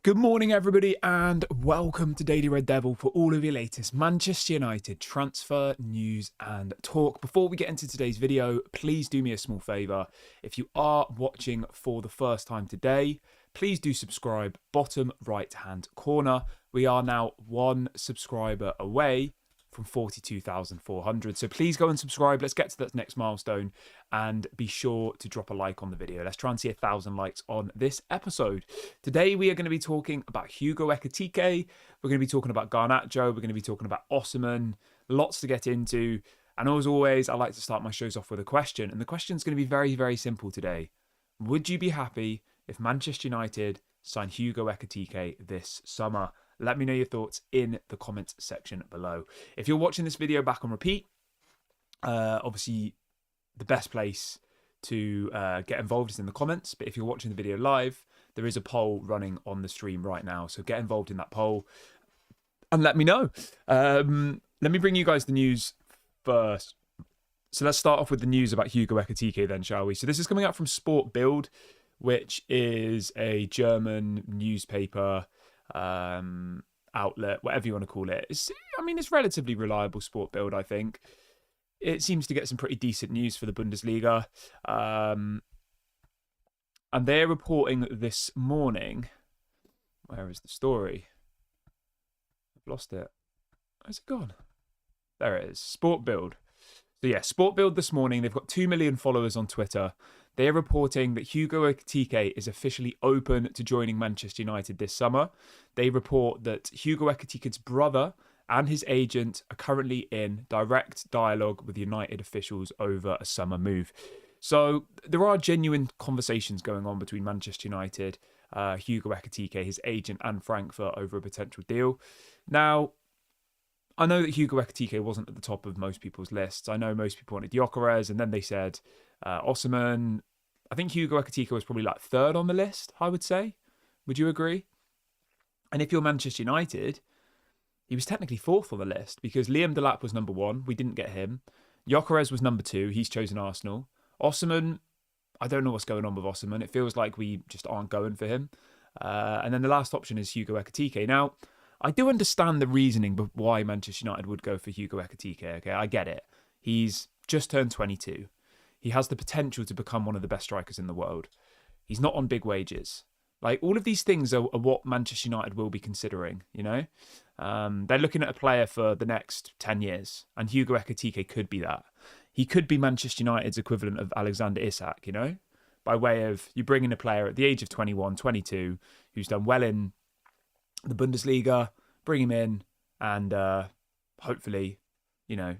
Good morning, everybody, and welcome to Daily Red Devil for all of your latest Manchester United transfer news and talk. Before we get into today's video, please do me a small favour. If you are watching for the first time today, please do subscribe, bottom right-hand corner. We are now one subscriber away from 42,400. So please go and subscribe. Let's get to that next milestone and be sure to drop a like on the video. Let's try and see 1,000 likes on this episode. Today we are going to be talking about Hugo Ekitike. We're going to be talking about Garnacho. We're going to be talking about Osimhen. Lots to get into. And as always, I like to start my shows off with a question. And the question is going to be very, very simple today. Would you be happy if Manchester United signed Hugo Ekitike this summer? Let me know your thoughts in the comments section below. If you're watching this video back on repeat, obviously the best place to get involved is in the comments. But if you're watching the video live, there is a poll running on the stream right now. So get involved in that poll and let me know. Let me bring you guys the news first. So let's start off with the news about Hugo Ekitike then, shall we? So this is coming out from Sport Bild, which is a German newspaper outlet, whatever you want to call it. It's relatively reliable. Sport Bild, I think. It seems to get some pretty decent news for the Bundesliga. And they're reporting this morning. Where is the story? I've lost it. Where's it gone? There it is. Sport Bild. So yeah, Sport Bild this morning. They've got 2 million followers on Twitter. They're reporting that Hugo Ekitike is officially open to joining Manchester United this summer. They report that Hugo Ekitike's brother and his agent are currently in direct dialogue with United officials over a summer move. So there are genuine conversations going on between Manchester United, Hugo Ekitike, his agent, and Frankfurt over a potential deal. Now, I know that Hugo Ekitike wasn't at the top of most people's lists. I know most people wanted Gyökeres, and then they said Osimhen. I think Hugo Ekitike was probably like third on the list, I would say. Would you agree? And if you're Manchester United, he was technically fourth on the list because Liam Delap was number one. We didn't get him. Gyökeres was number two. He's chosen Arsenal. Osimhen, I don't know what's going on with Osimhen. It feels like we just aren't going for him. And then the last option is Hugo Ekitike. Now, I do understand the reasoning of why Manchester United would go for Hugo Ekitike. Okay, I get it. He's just turned 22. He has the potential to become one of the best strikers in the world. He's not on big wages. Like, all of these things are what Manchester United will be considering, you know? They're looking at a player for the next 10 years, and Hugo Ekitike could be that. He could be Manchester United's equivalent of Alexander Isak, you know? By way of, you bring in a player at the age of 21, 22, who's done well in the Bundesliga, bring him in, and hopefully, you know,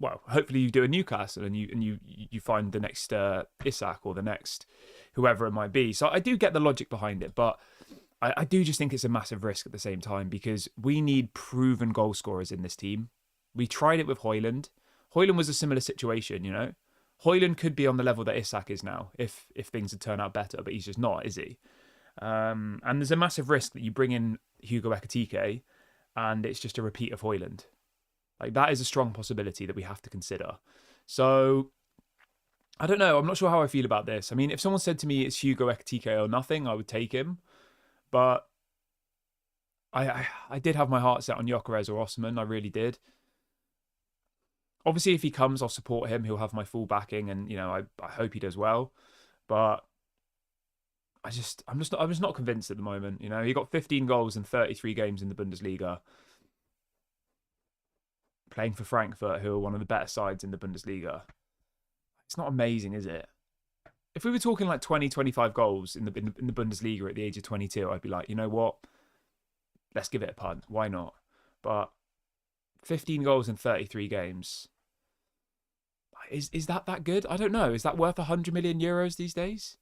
hopefully you do a Newcastle and you find the next Isak or the next whoever it might be. So I do get the logic behind it, but I do just think it's a massive risk at the same time because we need proven goal scorers in this team. We tried it with Højlund. Højlund was a similar situation, you know. Højlund could be on the level that Isak is now if things had turned out better, but he's just not, is he? And there's a massive risk that you bring in Hugo Ekitike and it's just a repeat of Højlund. Like, that is a strong possibility that we have to consider. So, I don't know. I'm not sure how I feel about this. I mean, if someone said to me it's Hugo Ekitike or nothing, I would take him. But I did have my heart set on Gyökeres or Osimhen. I really did. Obviously, if he comes, I'll support him. He'll have my full backing, and you know, I hope he does well. But I'm just not convinced at the moment. You know, he got 15 goals in 33 games in the Bundesliga, playing for Frankfurt, who are one of the better sides in the Bundesliga. It's not amazing, is it? If we were talking like 20, 25 goals in the Bundesliga at the age of 22, I'd be like, you know what? Let's give it a punt. Why not? But 15 goals in 33 games. Is that good? I don't know. Is that worth 100 million euros these days?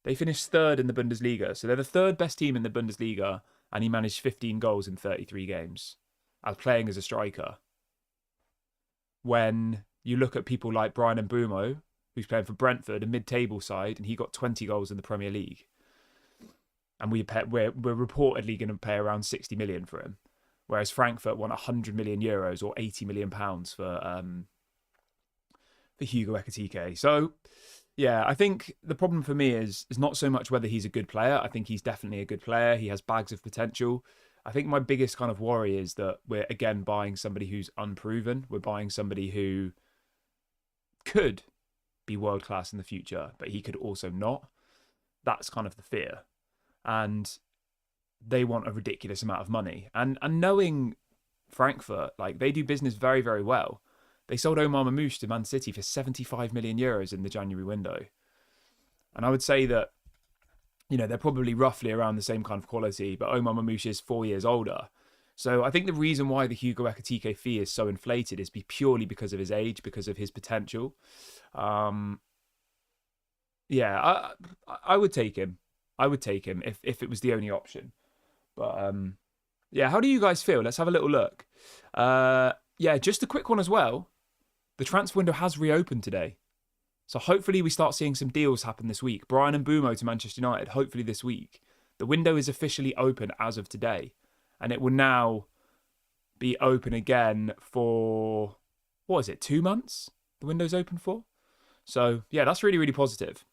They finished third in the Bundesliga. So they're the third best team in the Bundesliga, and he managed 15 goals in 33 games as playing as a striker. When you look at people like Brian Mbeumo, who's playing for Brentford, a mid-table side, and he got 20 goals in the Premier League. And we're reportedly going to pay around 60 million for him. Whereas Frankfurt want 100 million euros or 80 million pounds for Hugo Ekitike. So Yeah, I think the problem for me is not so much whether he's a good player. I think he's definitely a good player. He has bags of potential. I think my biggest kind of worry is that we're again buying somebody who's unproven. We're buying somebody who could be world class in the future, but he could also not. That's kind of the fear. And they want a ridiculous amount of money. And knowing Frankfurt, like they do business very, very well. They sold Omar Mamouche to Man City for 75 million euros in the January window. And I would say that, they're probably roughly around the same kind of quality, but Omar Mamouche is 4 years older. So I think the reason why the Hugo Ekitike fee is so inflated is purely because of his age, because of his potential. Yeah, I would take him. I would take him if it was the only option. But yeah, how do you guys feel? Let's have a little look. Yeah, just a quick one as well. The transfer window has reopened today. So hopefully we start seeing some deals happen this week. Brian and Mbumo to Manchester United, hopefully this week. The window is officially open as of today. And it will now be open again for, 2 months? The window's open for? So yeah, that's really, really positive.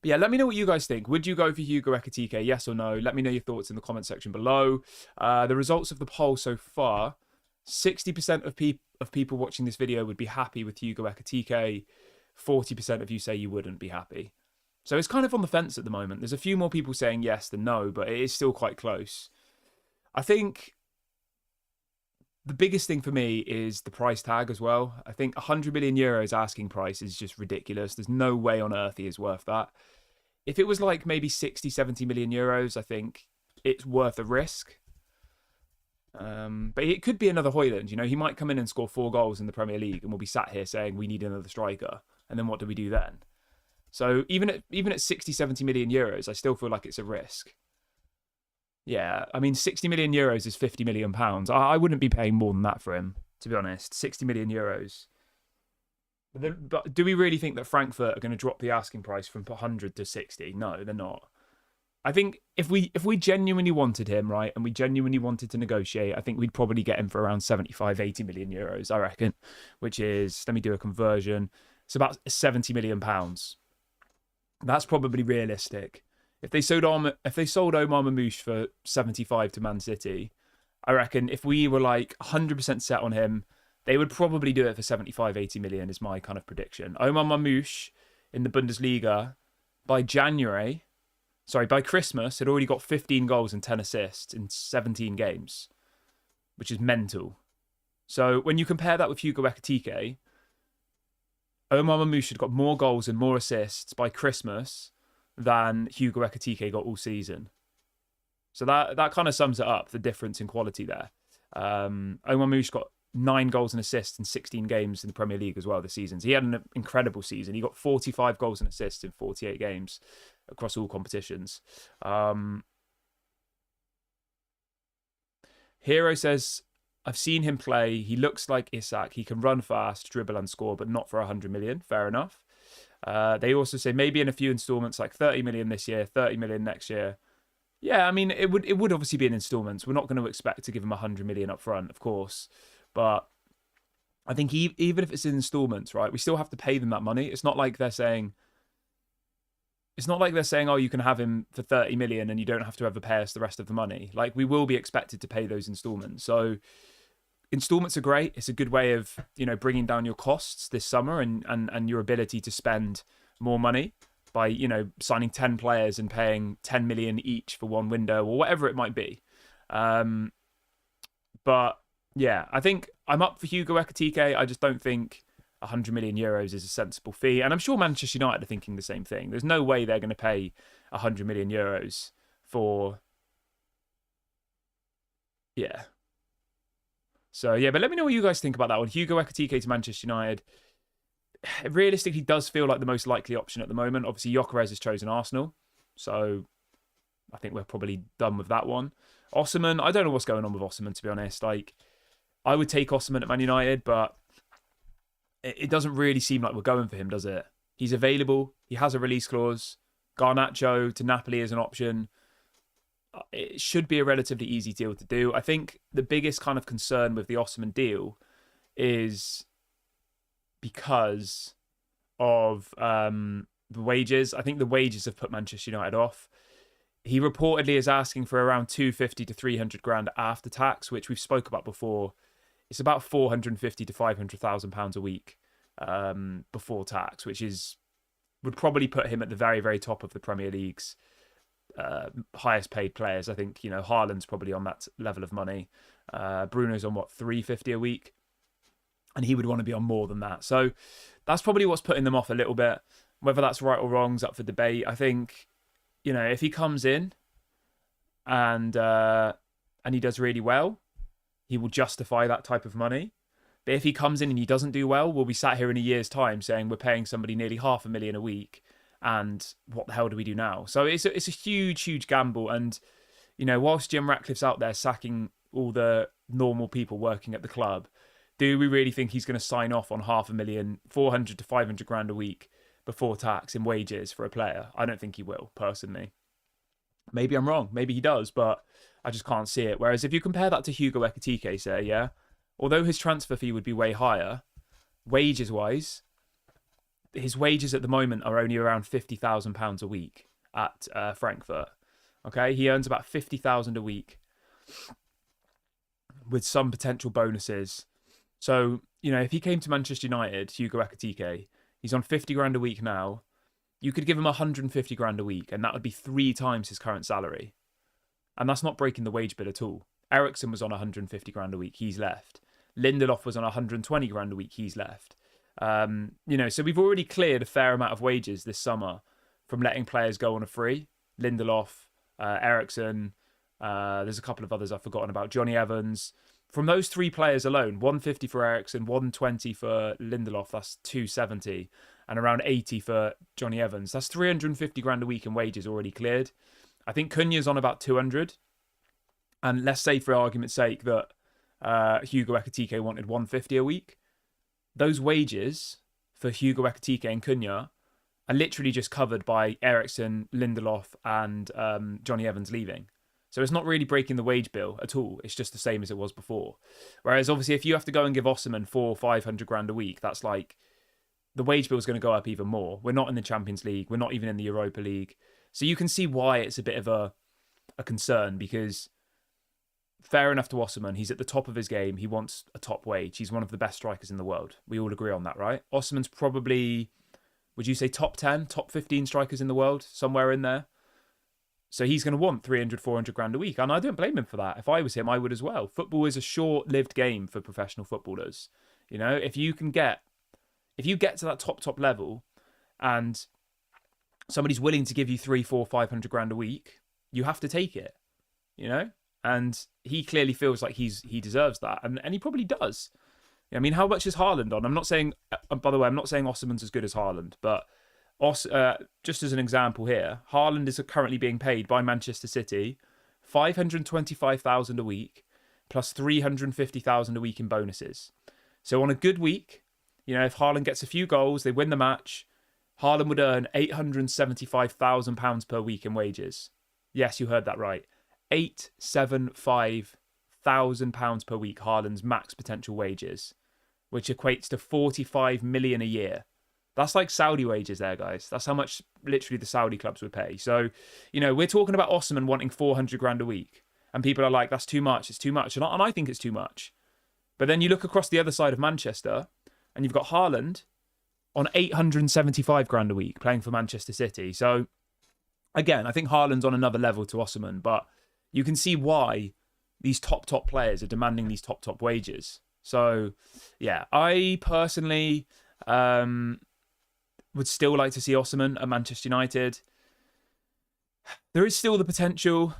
But yeah, let me know what you guys think. Would you go for Hugo Ekitike, yes or no? Let me know your thoughts in the comment section below. The results of the poll so far, 60% of people watching this video would be happy with Hugo Ekitike. 40% of you say you wouldn't be happy. So it's kind of on the fence at the moment. There's a few more people saying yes than no, but it is still quite close. I think the biggest thing for me is the price tag as well. I think 100 million euros asking price is just ridiculous. There's no way on earth he is worth that. If it was like maybe 60, 70 million euros, I think it's worth a risk. But it could be another Højlund. He might come in and score 4 goals in the Premier League and we'll be sat here saying we need another striker. And then what do we do then? So even at 60, 70 million euros, I still feel like it's a risk. Yeah, I mean, 60 million euros is 50 million pounds. I wouldn't be paying more than that for him, to be honest. 60 million euros. But do we really think that Frankfurt are going to drop the asking price from 100 to 60? No, they're not. I think if we genuinely wanted him, right, and we genuinely wanted to negotiate, I think we'd probably get him for around 75, 80 million euros, I reckon, which is, let me do a conversion. It's about 70 million pounds. That's probably realistic. If they sold Omar Mamouche for 75 to Man City, I reckon if we were like 100% set on him, they would probably do it for 75, 80 million is my kind of prediction. Omar Mamouche in the Bundesliga by Christmas had already got 15 goals and 10 assists in 17 games, which is mental. So when you compare that with Hugo Ekitike, Omar Mamouche had got more goals and more assists by Christmas than Hugo Ekitike got all season. So that kind of sums it up, the difference in quality there. Omar Mamouche got 9 goals and assists in 16 games in the Premier League as well this season. So he had an incredible season. He got 45 goals and assists in 48 games across all competitions. Hero says, I've seen him play. He looks like Isak. He can run fast, dribble and score, but not for 100 million. Fair enough. They also say maybe in a few installments, like 30 million this year, 30 million next year. Yeah, I mean, it would obviously be in installments. We're not going to expect to give him 100 million up front, of course. But I think even if it's in installments, right, we still have to pay them that money. It's not like they're saying, oh, you can have him for 30 million and you don't have to ever pay us the rest of the money. Like, we will be expected to pay those installments. So installments are great. It's a good way of, bringing down your costs this summer and your ability to spend more money by, signing 10 players and paying 10 million each for one window or whatever it might be. But yeah, I think I'm up for Hugo Ekitike. I just don't think 100 million euros is a sensible fee. And I'm sure Manchester United are thinking the same thing. There's no way they're going to pay 100 million euros for... Yeah. So, yeah, but let me know what you guys think about that one. Hugo Ekitike to Manchester United. It realistically does feel like the most likely option at the moment. Obviously, Gyökeres has chosen Arsenal. So, I think we're probably done with that one. Osimhen, I don't know what's going on with Osimhen, to be honest. Like, I would take Osimhen at Man United, but it doesn't really seem like we're going for him, does it? He's available. He has a release clause. Garnacho to Napoli is an option. It should be a relatively easy deal to do. I think the biggest kind of concern with the Osimhen deal is because of the wages. I think the wages have put Manchester United off. He reportedly is asking for around 250 to 300 grand after tax, which we've spoke about before. It's about 450 to 500,000 pounds a week before tax, which would probably put him at the very, very top of the Premier League's highest paid players. I think, Haaland's probably on that level of money. Bruno's on 350 a week, and he would want to be on more than that. So that's probably what's putting them off a little bit. Whether that's right or wrong is up for debate. I think, if he comes in and he does really well, he will justify that type of money. But if he comes in and he doesn't do well, we'll be sat here in a year's time saying we're paying somebody nearly $500,000 a week, and what the hell do we do now? So it's a huge, huge gamble. And, whilst Jim Ratcliffe's out there sacking all the normal people working at the club, do we really think he's going to sign off on $500,000, 400 to 500 grand a week before tax in wages for a player? I don't think he will, personally. Maybe I'm wrong. Maybe he does, but I just can't see it. Whereas if you compare that to Hugo Ekitike, say, yeah, although his transfer fee would be way higher, wages-wise, his wages at the moment are only around £50,000 a week at Frankfurt. Okay, he earns about £50,000 a week with some potential bonuses. So, if he came to Manchester United, Hugo Ekitike, he's on 50 grand a week now. You could give him 150 grand a week, and that would be 3 times his current salary. And that's not breaking the wage bill at all. Eriksen was on 150 grand a week. He's left. Lindelof was on 120 grand a week. He's left. So we've already cleared a fair amount of wages this summer from letting players go on a free. Lindelof, Eriksen, there's a couple of others I've forgotten about. Johnny Evans. From those 3 players alone, 150 for Eriksen, 120 for Lindelof, that's 270, and around 80 for Johnny Evans. That's 350 grand a week in wages already cleared. I think Cunha's on about 200. And let's say, for argument's sake, that Hugo Ekitike wanted 150 a week. Those wages for Hugo Ekitike and Cunha are literally just covered by Eriksen, Lindelof, and Johnny Evans leaving. So it's not really breaking the wage bill at all. It's just the same as it was before. Whereas obviously if you have to go and give Osimhen 400 or 500 grand a week, that's like the wage bill is going to go up even more. We're not in the Champions League. We're not even in the Europa League. So you can see why it's a bit of a concern, because fair enough to Osimhen, he's at the top of his game. He wants a top wage. He's one of the best strikers in the world. We all agree on that, right? Osimhen's probably, would you say top 10, top 15 strikers in the world? Somewhere in there. So he's going to want 300, 400 grand a week. And I don't blame him for that. If I was him, I would as well. Football is a short-lived game for professional footballers. If you get to that top level and somebody's willing to give you 300, 400, 500 grand a week, you have to take it, And he clearly feels like he deserves that. And he probably does. I mean, how much is Haaland on? I'm not saying, by the way, I'm not saying Osimhen's as good as Haaland, but just as an example here, Haaland is currently being paid by Manchester City 525,000 a week plus 350,000 a week in bonuses. So on a good week, if Haaland gets a few goals, they win the match, Haaland would earn £875,000 per week in wages. Yes, you heard that right. £875,000 per week, Haaland's max potential wages, which equates to 45 million a year. That's like Saudi wages there, guys. That's how much literally the Saudi clubs would pay. So, we're talking about Osimhen wanting 400 grand a week. And people are like, that's too much. It's too much. And I think it's too much. But then you look across the other side of Manchester and you've got Haaland on 875 grand a week playing for Manchester City. So, again, I think Haaland's on another level to Osimhen. But you can see why these top players are demanding these top wages. So, yeah, I personally would still like to see Osimhen at Manchester United. There is still the potential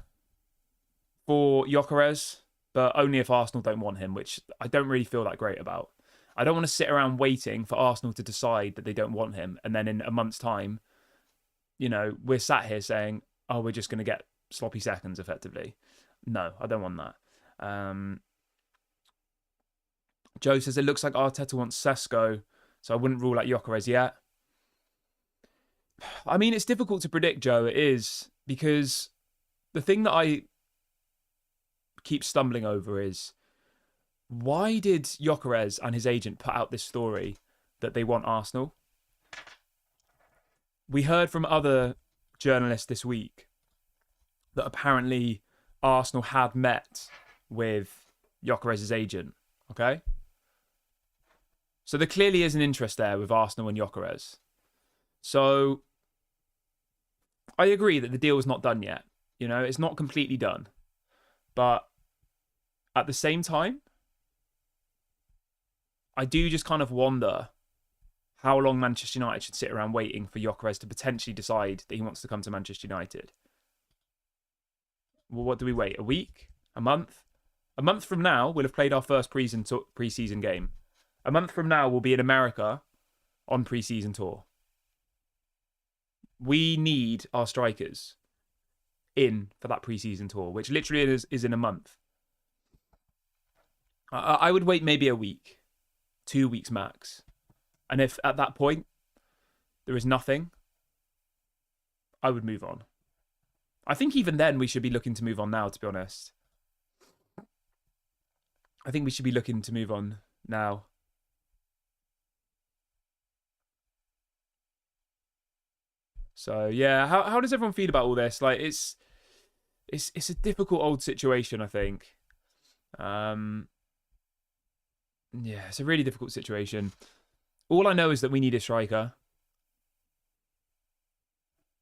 for Gyökeres, but only if Arsenal don't want him, which I don't really feel that great about. I don't want to sit around waiting for Arsenal to decide that they don't want him, and then in a month's time, we're sat here saying, oh, we're just going to get sloppy seconds, effectively. No, I don't want that. Joe says, it looks like Arteta wants Sesko, so I wouldn't rule out Gyökeres yet. I mean, it's difficult to predict, Joe. It is, because the thing that I keep stumbling over is, why did Gyökeres and his agent put out this story that they want Arsenal? we heard from other journalists this week that apparently Arsenal had met with Gyökeres's agent. Okay? So there clearly is an interest there with Arsenal and Gyökeres. So I agree that the deal is not done yet. You know, it's not completely done. But at the same time, I do just kind of wonder how long Manchester United should sit around waiting for Gyökeres to potentially decide that he wants to come to Manchester United. Well, what do we wait? A week? A month? A month from now, we'll have played our first pre-season game. A month from now, we'll be in America on pre-season tour. We need our strikers in for that pre-season tour, which literally is in a month. I would wait maybe a week, 2 weeks max. And if at that point there is nothing, I would move on. I think even then we should be looking to move on now, to be honest. I think we should be looking to move on now. So yeah, how does everyone feel about all this? Like it's a difficult old situation, I think. Yeah, it's a really difficult situation. All I know is that we need a striker.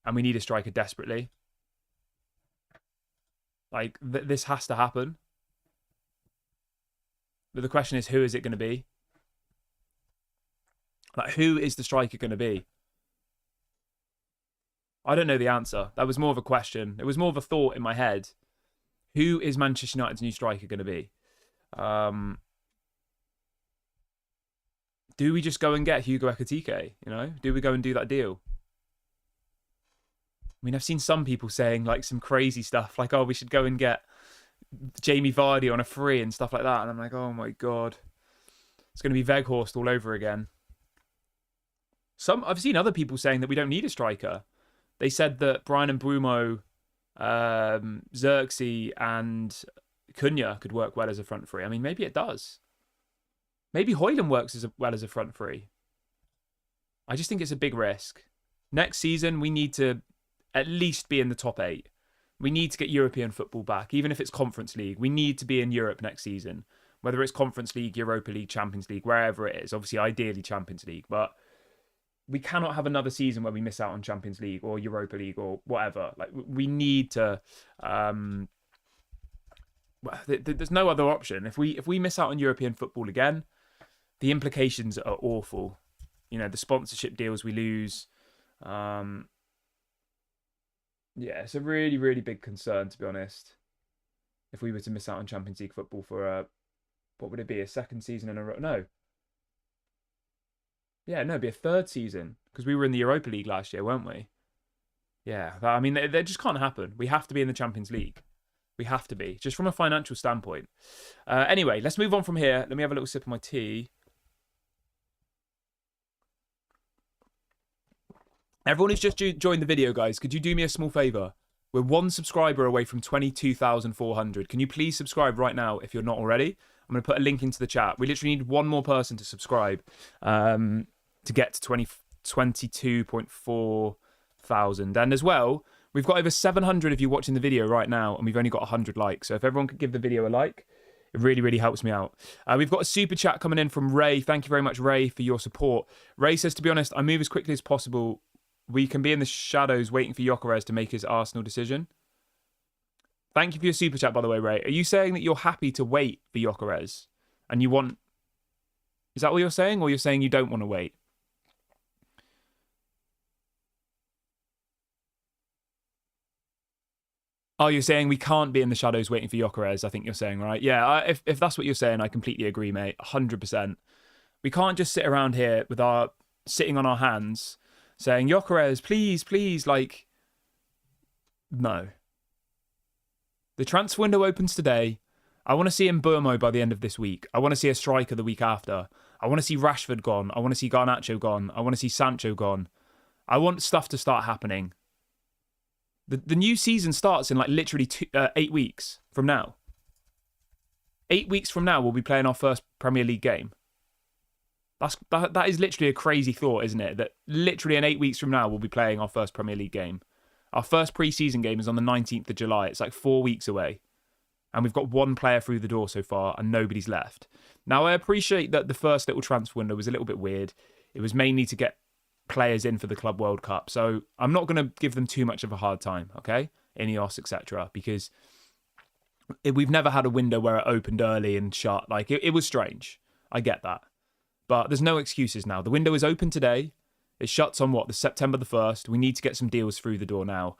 And we need a striker desperately. Like, this has to happen. But the question is, who is it going to be? Like, who is the striker going to be? I don't know the answer. That was more of a question. It was more of a thought in my head. Who is Manchester United's new striker going to be? Do we just go and get Hugo Ekitike? You know, do we go and do that deal? I mean, I've seen some people saying like some crazy stuff, like, oh, we should go and get Jamie Vardy on a free and stuff like that. And I'm like, oh my God, it's going to be Weghorst all over again. I've seen other people saying that we don't need a striker. They said that Brian and Brumo, Xerxes and Cunha could work well as a front three. I mean, maybe it does. Maybe Højlund works as well as a front three. I just think it's a big risk. Next season, we need to at least be in the top 8. We need to get European football back, even if it's Conference League. We need to be in Europe next season, whether it's Conference League, Europa League, Champions League, wherever it is. Obviously, ideally Champions League, but we cannot have another season where we miss out on Champions League or Europa League or whatever. Like, we need to. There's no other option. If we miss out on European football again, the implications are awful. You know, the sponsorship deals we lose. Yeah, it's a really, really big concern, to be honest. If we were to miss out on Champions League football for what would it be, a second season in a row? No. Yeah, no, it'd be a third season, because we were in the Europa League last year, weren't we? Yeah, I mean, they just can't happen. We have to be in the Champions League. We have to be, just from a financial standpoint. Anyway, let's move on from here. Let me have a little sip of my tea. Everyone who's just joined the video, guys, could you do me a small favour? We're 1 subscriber away from 22,400. Can you please subscribe right now if you're not already? I'm going to put a link into the chat. We literally need one more person to subscribe to get to 22.4 thousand. And as well, we've got over 700 of you watching the video right now, and we've only got 100 likes. So if everyone could give the video a like, it really, really helps me out. We've got a super chat coming in from Ray. Thank you very much, Ray, for your support. Ray says, to be honest, I move as quickly as possible. We can be in the shadows waiting for Gyökeres to make his Arsenal decision. Thank you for your super chat, by the way, Ray. Are you saying that you're happy to wait for Gyökeres? And you want... Is that what you're saying? Or you're saying you don't want to wait? Oh, you're saying we can't be in the shadows waiting for Gyökeres, I think you're saying, right? Yeah, if that's what you're saying, I completely agree, mate. 100%. We can't just sit around here with sitting on our hands saying, Gyökeres, please, please, like... No. The transfer window opens today. I want to see Mbeumo by the end of this week. I want to see a striker the week after. I want to see Rashford gone. I want to see Garnacho gone. I want to see Sancho gone. I want stuff to start happening. The new season starts in like literally 8 weeks from now. 8 weeks from now, we'll be playing our first Premier League game. That is literally a crazy thought, isn't it? That literally in 8 weeks from now, we'll be playing our first Premier League game. Our first pre-season game is on the 19th of July. It's like 4 weeks away. And we've got one player through the door so far and nobody's left. Now, I appreciate that the first little transfer window was a little bit weird. It was mainly to get players in for the Club World Cup. So I'm not going to give them too much of a hard time, okay? Ineos, etc. Because we've never had a window where it opened early and shut. Like, it was strange. I get that. But there's no excuses now. The window is open today. It shuts on the September the 1st. We need to get some deals through the door now.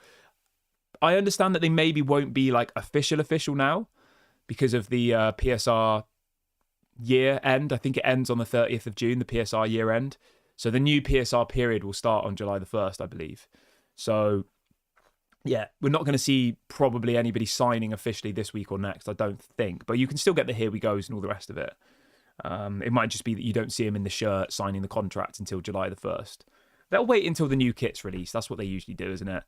I understand that they maybe won't be like official now because of the PSR year end. I think it ends on the 30th of June, the PSR year end. So the new PSR period will start on July the 1st, I believe. So yeah, we're not going to see probably anybody signing officially this week or next, I don't think. But you can still get the here we goes and all the rest of it. It might just be that you don't see him in the shirt signing the contract until July the 1st. They'll wait until the new kit's released. That's what they usually do, isn't it?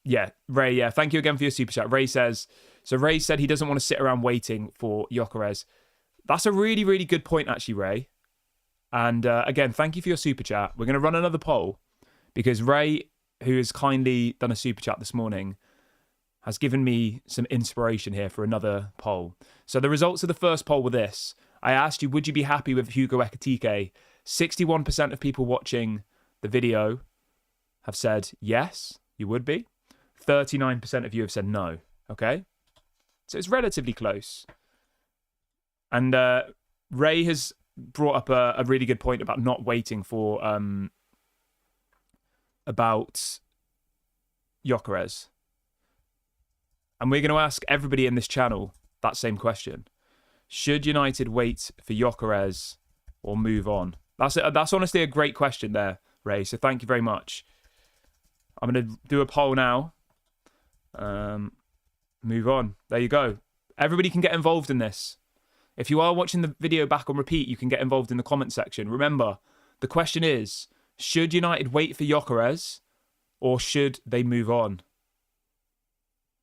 Yeah, Ray, yeah, thank you again for your super chat. Ray said he doesn't want to sit around waiting for Gyökeres. That's a really, really good point, actually, Ray. And again, thank you for your super chat. We're going to run another poll because Ray, who has kindly done a super chat this morning, has given me some inspiration here for another poll. So the results of the first poll were this. I asked you, would you be happy with Hugo Ekitike? 61% of people watching the video have said yes, you would be. 39% of you have said no, okay? So it's relatively close. And Ray has brought up a really good point about not waiting for, about Gyökeres. And we're going to ask everybody in this channel that same question. Should United wait for Gyökeres or move on? That's honestly a great question there, Ray. So thank you very much. I'm going to do a poll now. Move on. There you go. Everybody can get involved in this. If you are watching the video back on repeat, you can get involved in the comment section. Remember, the question is, should United wait for Gyökeres or should they move on?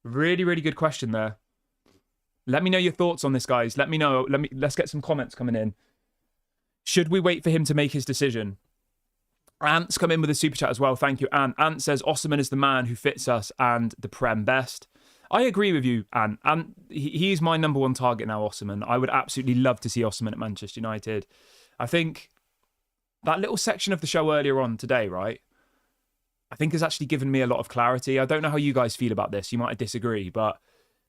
Really, really good question there. Let me know your thoughts on this, guys. Let me know. Let's get some comments coming in. Should we wait for him to make his decision? Ant's come in with a super chat as well. Thank you, Ant. Ant says, Osimhen is the man who fits us and the Prem best. I agree with you, Ant. He's my number one target now, Osimhen. I would absolutely love to see Osimhen at Manchester United. I think that little section of the show earlier on today, right, I think has actually given me a lot of clarity. I don't know how you guys feel about this. You might disagree, but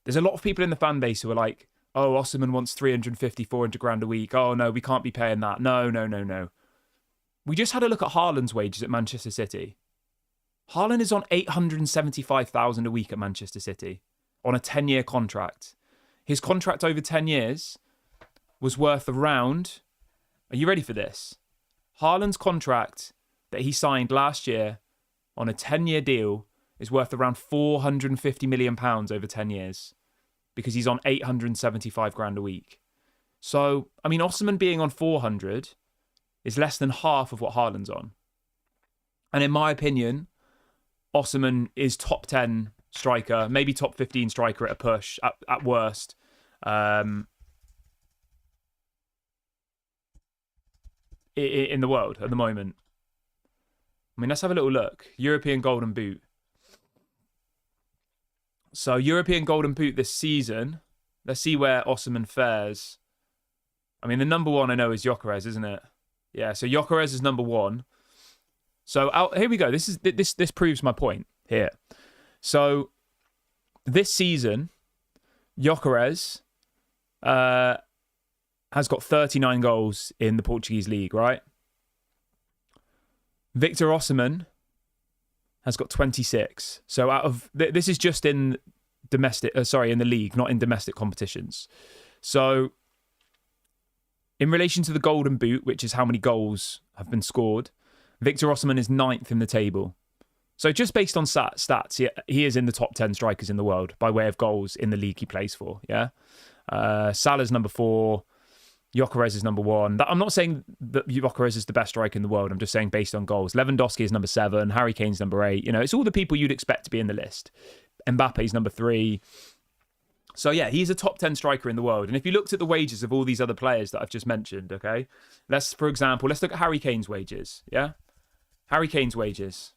there's a lot of people in the fan base who are like, oh, Osimhen wants 350, 400 grand a week. Oh, no, we can't be paying that. No. We just had a look at Haaland's wages at Manchester City. Haaland is on 875,000 a week at Manchester City on a 10-year contract. His contract over 10 years was worth around... Are you ready for this? Haaland's contract that he signed last year on a 10-year deal is worth around £450 million over 10 years because he's on 875 grand a week. So, I mean, Osimhen being on 400 is less than half of what Haaland's on. And in my opinion, Osimhen is top 10 striker, maybe top 15 striker at a push, at worst. In the world at the moment. I mean, let's have a little look. European Golden Boot. So, European Golden Boot this season. Let's see where Osimhen fares. I mean, the number one I know is Gyökeres, isn't it? Yeah, so Gyökeres is number one. So, here we go. This proves my point here. So, this season, Gyökeres has got 39 goals in the Portuguese league, right? Victor Osimhen has got 26. So out of this is just in domestic, in the league, not in domestic competitions. So in relation to the Golden Boot, which is how many goals have been scored, Victor Osimhen is 9th in the table. So just based on stats, he is in the top 10 strikers in the world by way of goals in the league he plays for. Yeah, Salah's number 4. Gyökeres is number 1. I'm not saying that Gyökeres is the best striker in the world. I'm just saying based on goals. Lewandowski is number 7. Harry Kane's number 8. You know, it's all the people you'd expect to be in the list. Mbappe's number 3. So yeah, he's a top 10 striker in the world. And if you looked at the wages of all these other players that I've just mentioned, okay, for example, let's look at Harry Kane's wages. Yeah, Harry Kane's wages.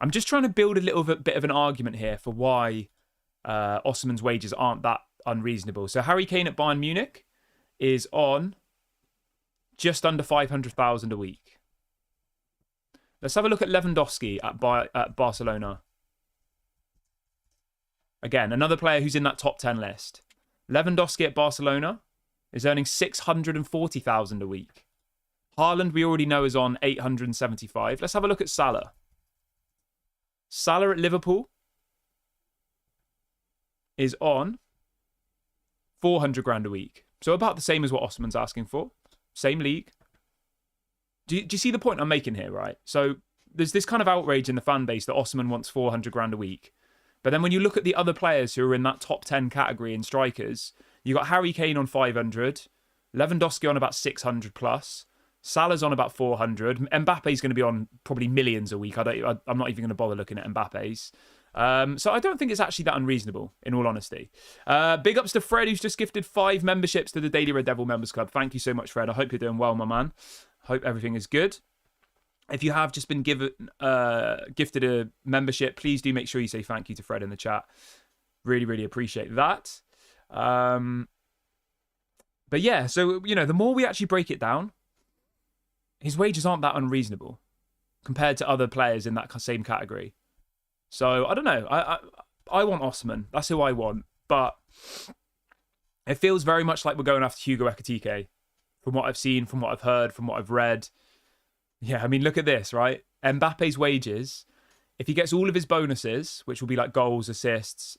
I'm just trying to build a little bit of an argument here for why Osimhen's wages aren't that unreasonable. So Harry Kane at Bayern Munich is on just under 500,000 a week. Let's have a look at Lewandowski at Barcelona. Again, another player who's in that top 10 list. Lewandowski at Barcelona is earning 640,000 a week. Haaland, we already know, is on 875. Let's have a look at Salah. Salah at Liverpool is on 400 grand a week. So about the same as what Osimhen's asking for. Same league. Do you see the point I'm making here, right? So there's this kind of outrage in the fan base that Osimhen wants 400 grand a week. But then when you look at the other players who are in that top 10 category in strikers, you got Harry Kane on 500, Lewandowski on about 600 plus, Salah's on about 400, Mbappe's going to be on probably millions a week. I'm not even going to bother looking at Mbappe's. So I don't think it's actually that unreasonable, in all honesty. Big ups to Fred, who's just gifted 5 memberships to the Daily Red Devil Members Club. Thank you so much, Fred. I hope you're doing well, my man. Hope everything is good. If you have just been gifted a membership, please do make sure you say thank you to Fred in the chat. Really, really appreciate that. But yeah, so, the more we actually break it down, his wages aren't that unreasonable compared to other players in that same category. So, I don't know. I want Osimhen. That's who I want. But it feels very much like we're going after Hugo Ekitike. From what I've seen, from what I've heard, from what I've read. Yeah, I mean, look at this, right? Mbappe's wages, if he gets all of his bonuses, which will be like goals, assists,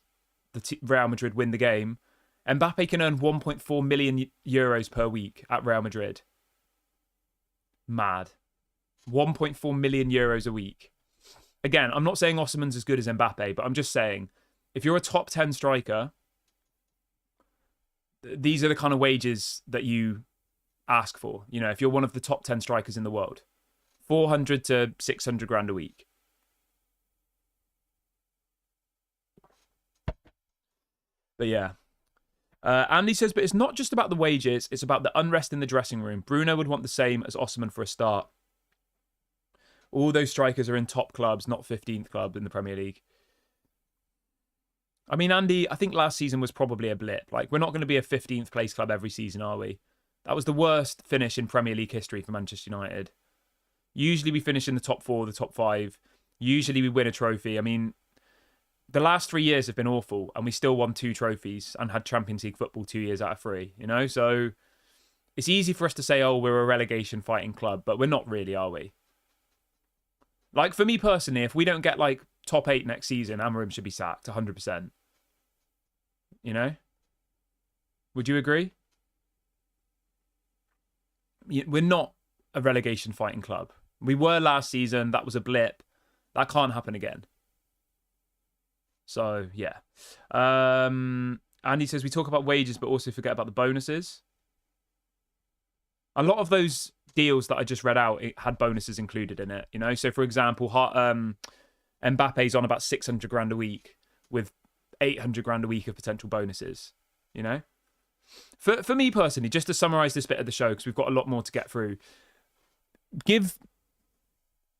Real Madrid win the game, Mbappe can earn 1.4 million euros per week at Real Madrid. Mad. 1.4 million euros a week. Again, I'm not saying Osimhen's as good as Mbappe, but I'm just saying, if you're a top 10 striker, these are the kind of wages that you ask for. If you're one of the top 10 strikers in the world. 400 to 600 grand a week. But yeah. Andy says, but it's not just about the wages, it's about the unrest in the dressing room. Bruno would want the same as Osimhen for a start. All those strikers are in top clubs, not 15th club in the Premier League. I mean, Andy, I think last season was probably a blip. Like, we're not going to be a 15th place club every season, are we? That was the worst finish in Premier League history for Manchester United. Usually we finish in the top 4, the top 5. Usually we win a trophy. I mean, the last 3 years have been awful, and we still won 2 trophies and had Champions League football 2 years out of 3, So it's easy for us to say, oh, we're a relegation fighting club, but we're not really, are we? Like, for me personally, if we don't get, like, top 8 next season, Amorim should be sacked 100%. Would you agree? We're not a relegation fighting club. We were last season. That was a blip. That can't happen again. So, yeah. Andy says, we talk about wages, but also forget about the bonuses. A lot of those deals that I just read out, it had bonuses included in it. So, for example, Mbappe's on about 600 grand a week with 800 grand a week of potential bonuses. For me personally, just to summarise this bit of the show, because we've got a lot more to get through, give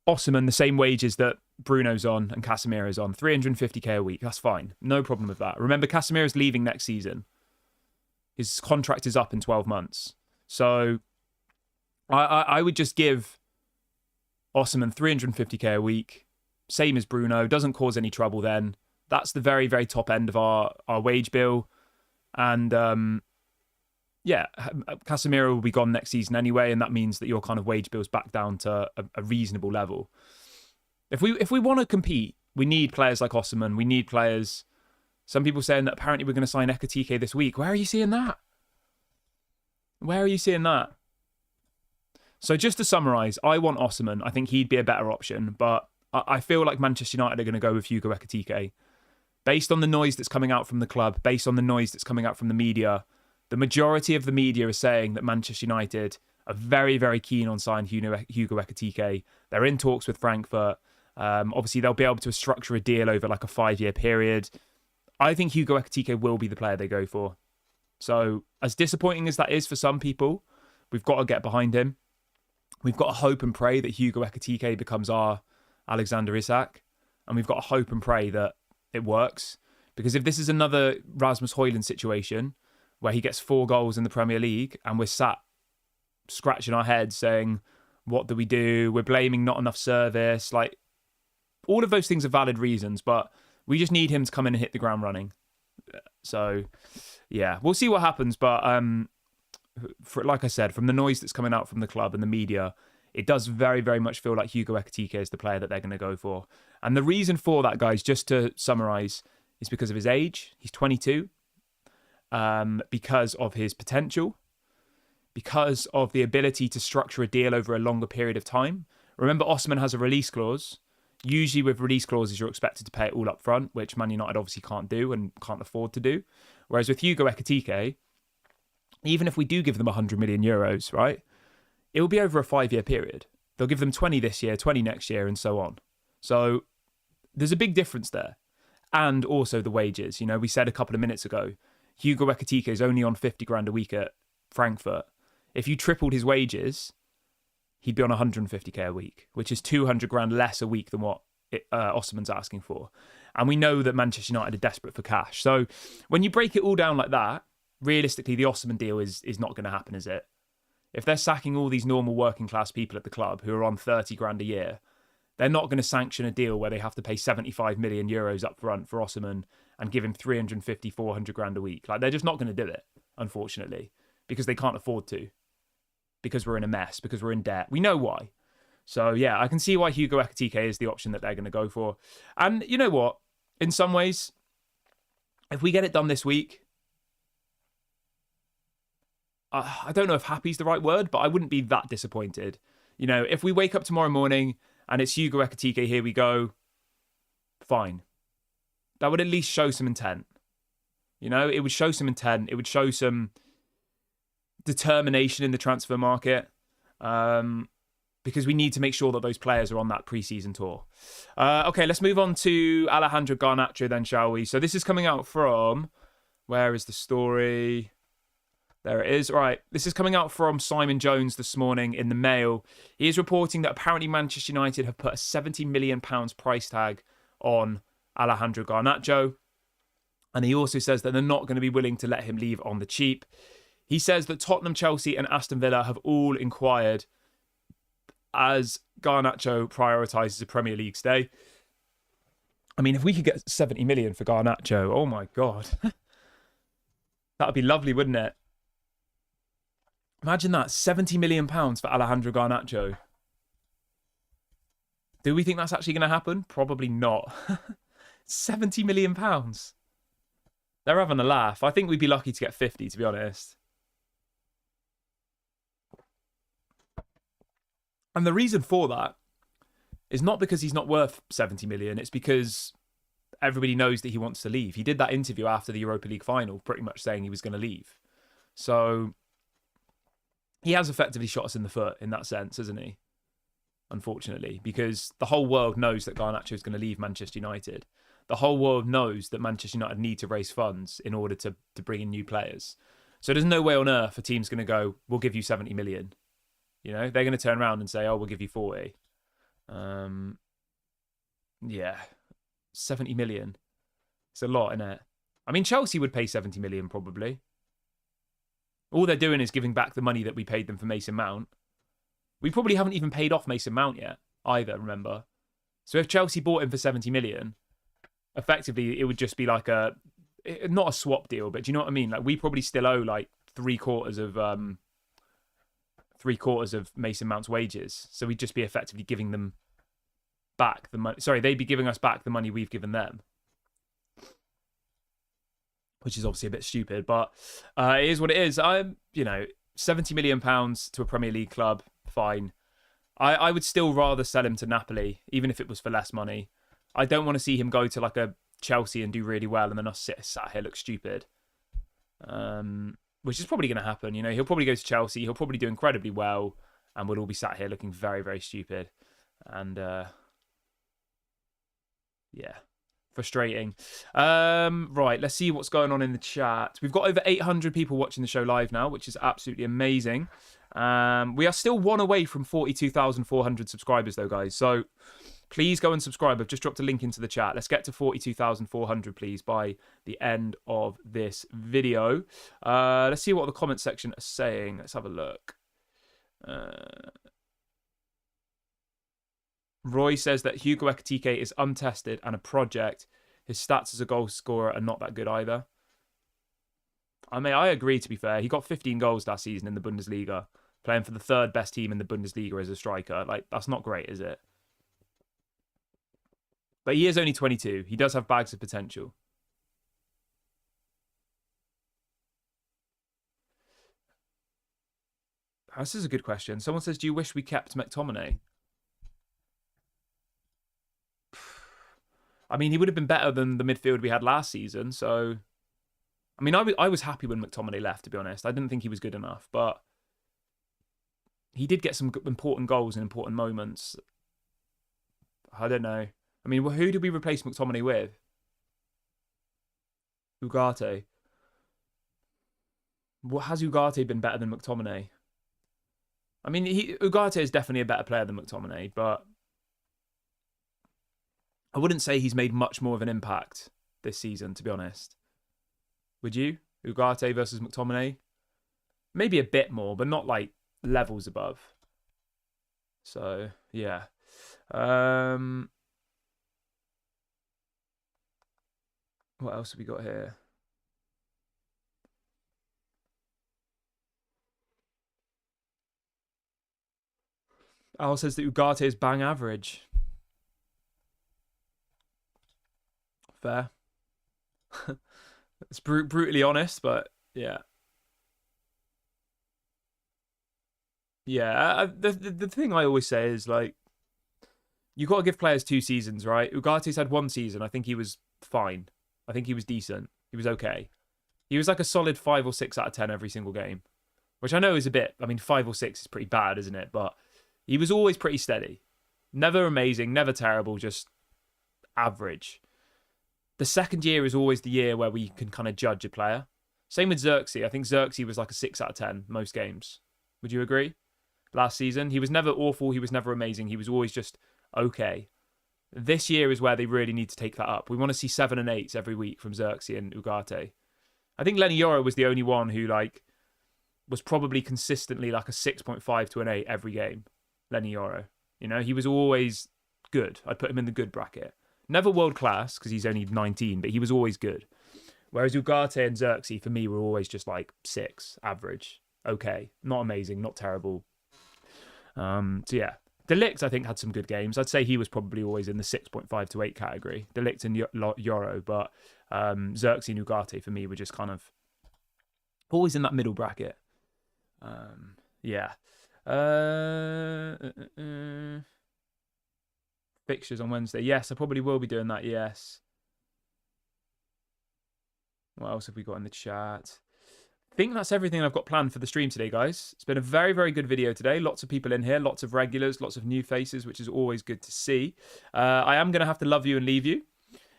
Osimhen the same wages that Bruno's on and Casemiro's on, 350k a week. That's fine. No problem with that. Remember, Casemiro's leaving next season. His contract is up in 12 months. So I would just give Osimhen 350k a week, same as Bruno, doesn't cause any trouble then. That's the very, very top end of our wage bill. And Casemiro will be gone next season anyway, and that means that your kind of wage bill's back down to a reasonable level. If we want to compete, we need players like Osimhen. We need players. Some people saying that apparently we're going to sign Ekitike this week. Where are you seeing that? So just to summarise, I want Osimhen. I think he'd be a better option, but I feel like Manchester United are going to go with Hugo Ekitike. Based on the noise that's coming out from the club, based on the noise that's coming out from the media, the majority of the media is saying that Manchester United are very, very keen on signing Hugo Ekitike. They're in talks with Frankfurt. Obviously, they'll be able to structure a deal over like a 5-year period. I think Hugo Ekitike will be the player they go for. So as disappointing as that is for some people, we've got to get behind him. We've got to hope and pray that Hugo Ekitike becomes our Alexander Isak. And we've got to hope and pray that it works. Because if this is another Rasmus Højlund situation where he gets 4 goals in the Premier League and we're sat scratching our heads saying, what do we do? We're blaming not enough service. Like, all of those things are valid reasons, but we just need him to come in and hit the ground running. So, yeah, we'll see what happens. But like I said, from the noise that's coming out from the club and the media, it does very, very much feel like Hugo Ekitike is the player that they're going to go for. And the reason for that, guys, just to summarise, is because of his age. He's 22. Because of his potential. Because of the ability to structure a deal over a longer period of time. Remember, Osimhen has a release clause. Usually with release clauses, you're expected to pay it all up front, which Man United obviously can't do and can't afford to do. Whereas with Hugo Ekitike, even if we do give them 100 million euros, right, it will be over a 5-year period. They'll give them 20 this year, 20 next year, and so on. So there's a big difference there. And also the wages. You know, we said a couple of minutes ago, Hugo Ekitike is only on 50 grand a week at Frankfurt. If you tripled his wages, he'd be on 150k a week, which is 200 grand less a week than what Osimhen's asking for. And we know that Manchester United are desperate for cash. So when you break it all down like that, realistically, the Osimhen deal is not going to happen, is it? If they're sacking all these normal working class people at the club who are on 30 grand a year, they're not going to sanction a deal where they have to pay 75 million euros up front for Osimhen and give him 350, 400 grand a week. Like, they're just not going to do it, unfortunately, because they can't afford to. Because we're in a mess, because we're in debt. We know why. So, yeah, I can see why Hugo Ekitike is the option that they're going to go for. And you know what? In some ways, if we get it done this week, I don't know if happy's the right word, but I wouldn't be that disappointed. You know, if we wake up tomorrow morning and it's Hugo Ekitike, here we go, fine. That would at least show some intent. You know, it would show some intent. It would show some determination in the transfer market, because we need to make sure that those players are on that pre-season tour. Okay, let's move on to Alejandro Garnacho then, shall we? So this is coming out from, where is the story? There it is. All right, this is coming out from Simon Jones this morning in the Mail. He is reporting that apparently Manchester United have put a £70 million price tag on Alejandro Garnacho. And he also says that they're not going to be willing to let him leave on the cheap. He says that Tottenham, Chelsea and Aston Villa have all inquired as Garnacho prioritises a Premier League stay. I mean, if we could get 70 million for Garnacho, oh my God. That would be lovely, wouldn't it? Imagine that, £70 million for Alejandro Garnacho. Do we think that's actually going to happen? Probably not. £70 million. They're having a laugh. I think we'd be lucky to get 50, to be honest. And the reason for that is not because he's not worth 70 million. It's because everybody knows that he wants to leave. He did that interview after the Europa League final, pretty much saying he was going to leave. So he has effectively shot us in the foot in that sense, hasn't he? Unfortunately, because the whole world knows that Garnacho is going to leave Manchester United. The whole world knows that Manchester United need to raise funds in order to bring in new players. So there's no way on earth a team's going to go, we'll give you 70 million. You know, they're going to turn around and say, oh, we'll give you 40. Yeah, 70 million. It's a lot, isn't it? I mean, Chelsea would pay 70 million probably. All they're doing is giving back the money that we paid them for Mason Mount. We probably haven't even paid off Mason Mount yet either, remember? So if Chelsea bought him for 70 million, effectively it would just be like not a swap deal, but do you know what I mean? Like, we probably still owe like three quarters of Mason Mount's wages. So we'd just be effectively giving them back the money. Sorry, they'd be giving us back the money we've given them. Which is obviously a bit stupid, but it is what it is. £70 million to a Premier League club, fine. I would still rather sell him to Napoli, even if it was for less money. I don't want to see him go to like a Chelsea and do really well and then us sat here look stupid. Which is probably going to happen. You know, he'll probably go to Chelsea. He'll probably do incredibly well, and we'll all be sat here looking very, very stupid. And yeah, Frustrating. Right, let's see what's going on in the chat. We've got over 800 people watching the show live now, which is absolutely amazing. We are still one away from 42,400 subscribers, though, guys. So please go and subscribe. I've just dropped a link into the chat. Let's get to 42,400, please, by the end of this video. Let's see what the comment section are saying. Let's have a look. Roy says that Hugo Ekitike is untested and a project. His stats as a goal scorer are not that good either. I mean, I agree, to be fair. He got 15 goals last season in the Bundesliga, playing for the third best team in the Bundesliga as a striker. Like, that's not great, is it? But he is only 22. He does have bags of potential. This is a good question. Someone says, do you wish we kept McTominay? I mean, he would have been better than the midfield we had last season. So, I mean, I was happy when McTominay left, to be honest. I didn't think he was good enough, but he did get some important goals in important moments. I don't know. I mean, who did we replace McTominay with? Ugarte. Well, has Ugarte been better than McTominay? I mean, Ugarte is definitely a better player than McTominay, but I wouldn't say he's made much more of an impact this season, to be honest. Would you? Ugarte versus McTominay? Maybe a bit more, but not like levels above. So, yeah. What else have we got here? Al says that Ugarte is bang average. Fair. It's brutally honest, but yeah. Yeah, the thing I always say is, like, you got to give players 2 seasons, right? Ugarte's had 1 season. I think he was fine. I think he was decent. He was okay. He was like a solid 5 or 6 out of 10 every single game, which I know is a bit, I mean, 5 or 6 is pretty bad, isn't it? But he was always pretty steady. Never amazing, never terrible, just average. The second year is always the year where we can kind of judge a player. Same with Xerxes. I think Xerxes was like a 6 out of 10 most games. Would you agree? Last season, he was never awful. He was never amazing. He was always just okay. This year is where they really need to take that up. We want to see 7 and 8s every week from Xerxes and Ugarte. I think Lenny Yoro was the only one who, like, was probably consistently like a 6.5 to an 8 every game. Lenny Yoro. You know, he was always good. I'd put him in the good bracket. Never world class, because he's only 19, but he was always good. Whereas Ugarte and Xerxes, for me, were always just like 6, average. Okay. Not amazing, not terrible. So yeah. De Ligt, I think, had some good games. I'd say he was probably always in the 6.5 to 8 category. De Ligt and Yoro, but Xerxes and Ugarte, for me, were just kind of always in that middle bracket. Yeah. Fixtures on Wednesday. Yes, I probably will be doing that, yes. What else have we got in the chat? I think that's everything I've got planned for the stream today, guys. It's been a very, very good video today. Lots of people in here, lots of regulars, lots of new faces, which is always good to see. I am going to have to love you and leave you.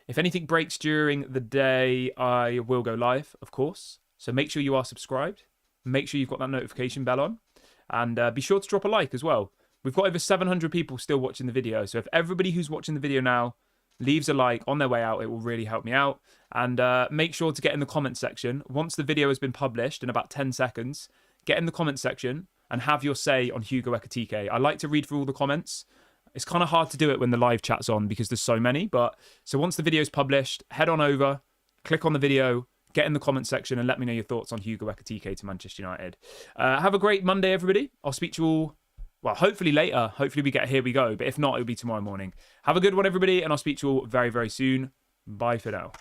If anything breaks during the day, I will go live, of course. So make sure you are subscribed. Make sure you've got that notification bell on. And be sure to drop a like as well. We've got over 700 people still watching the video. So if everybody who's watching the video now leaves a like on their way out, it will really help me out. And make sure to get in the comment section. Once the video has been published in about 10 seconds, get in the comment section and have your say on Hugo Ekitike. I like to read through all the comments. It's kind of hard to do it when the live chat's on because there's so many. But so once the video is published, head on over, click on the video, get in the comment section and let me know your thoughts on Hugo Ekitike to Manchester United. Have a great Monday, everybody. I'll speak to you all, well, hopefully later. Hopefully we get Here We Go. But if not, it'll be tomorrow morning. Have a good one, everybody. And I'll speak to you all very, very soon. Bye for now.